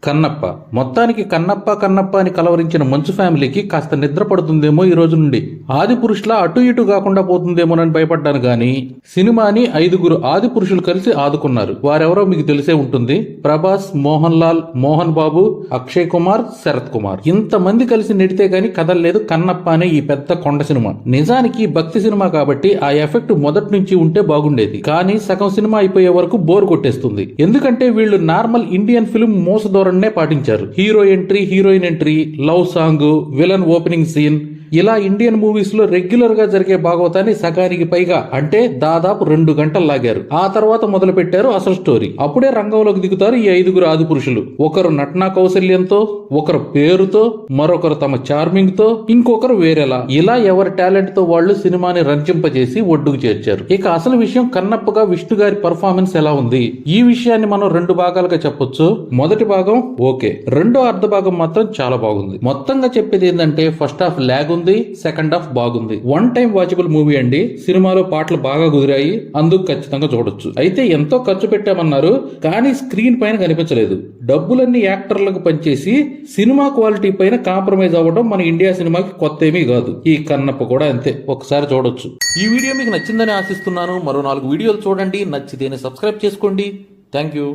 కన్నప్ప. మొత్తానికి కన్నప్ప అని కలవరించిన మంచు ఫ్యామిలీకి కాస్త నిద్ర పడుతుందేమో ఈ రోజు నుండి. ఆది పురుషుల అటు ఇటు కాకుండా పోతుందేమోనని భయపడ్డాను గాని సినిమాని 5 ఆది పురుషులు కలిసి ఆదుకున్నారు. వారెవరో మీకు తెలిసే ఉంటుంది. ప్రభాస్, మోహన్ లాల్, మోహన్ బాబు, అక్షయ్ కుమార్, శరత్ కుమార్. ఇంతమంది కలిసి నెడితే గాని కదలలేదు కన్నప్ప అనే ఈ పెద్ద కొండ సినిమా. నిజానికి భక్తి సినిమా కాబట్టి ఆ ఎఫెక్ట్ మొదటి నుంచి ఉంటే బాగుండేది. కానీ సగం సినిమా అయిపోయే వరకు బోర్ కొట్టేస్తుంది. ఎందుకంటే వీళ్ళు నార్మల్ ఇండియన్ ఫిల్మ్ మోస ధోరణినే పాటించారు. Hero entry, heroine entry, love song, villain opening scene, ఇలా ఇండియన్ మూవీస్ లో రెగ్యులర్ గా జరిగే భాగవతాన్ని సగానికి పైగా అంటే దాదాపు 2 గంటలు లాగారు. ఆ తర్వాత మొదలు పెట్టారు అసలు స్టోరీ. అప్పుడే రంగంలోకి దిగుతారు ఈ 5 ఆది పురుషులు. ఒకరు నటనా కౌశల్యంతో, ఒకరు పేరుతో, మరొకరు తమ చార్మింగ్ తో, ఇంకొకరు వేరేలా. ఇలా ఎవరి టాలెంట్ తో వాళ్ళు సినిమాని రంజింపజేసి ఒడ్డుకు చేర్చారు. ఇక అసలు విషయం కన్నప్పగా విష్ణు గారి పర్ఫార్మెన్స్ ఎలా ఉంది? ఈ విషయాన్ని మనం 2 భాగాలుగా చెప్పొచ్చు. మొదటి భాగం ఓకే, రెండో అర్ధ భాగం మాత్రం చాలా బాగుంది. మొత్తంగా చెప్పేది ఏంటంటే ఫస్ట్ హాఫ్ ల్యాగ్ ఉంది, సెకండ్ హాఫ్ బాగుంది. వన్ టైం వాచబుల్ మూవీ అండి. సినిమాలో పాటలు బాగా కుదిరాయి, అందుకు ఖచ్చితంగా చూడొచ్చు. అయితే ఎంతో ఖర్చు పెట్టామన్నారు కానీ స్క్రీన్ పైన కనిపించలేదు. డబ్బులన్నీ యాక్టర్లకు పనిచేసి సినిమా క్వాలిటీ పైన కాంప్రమైజ్ అవ్వడం మన ఇండియా సినిమాకి కొత్త ఏమీ కాదు. ఈ కన్నప్ప కూడా అంతే, ఒకసారి చూడొచ్చు. ఈ వీడియో మీకు నచ్చిందని ఆశిస్తున్నాను. మరో 4 వీడియోలు చూడండి, నచ్చితేనే సబ్స్క్రైబ్ చేసుకోండి. Thank you.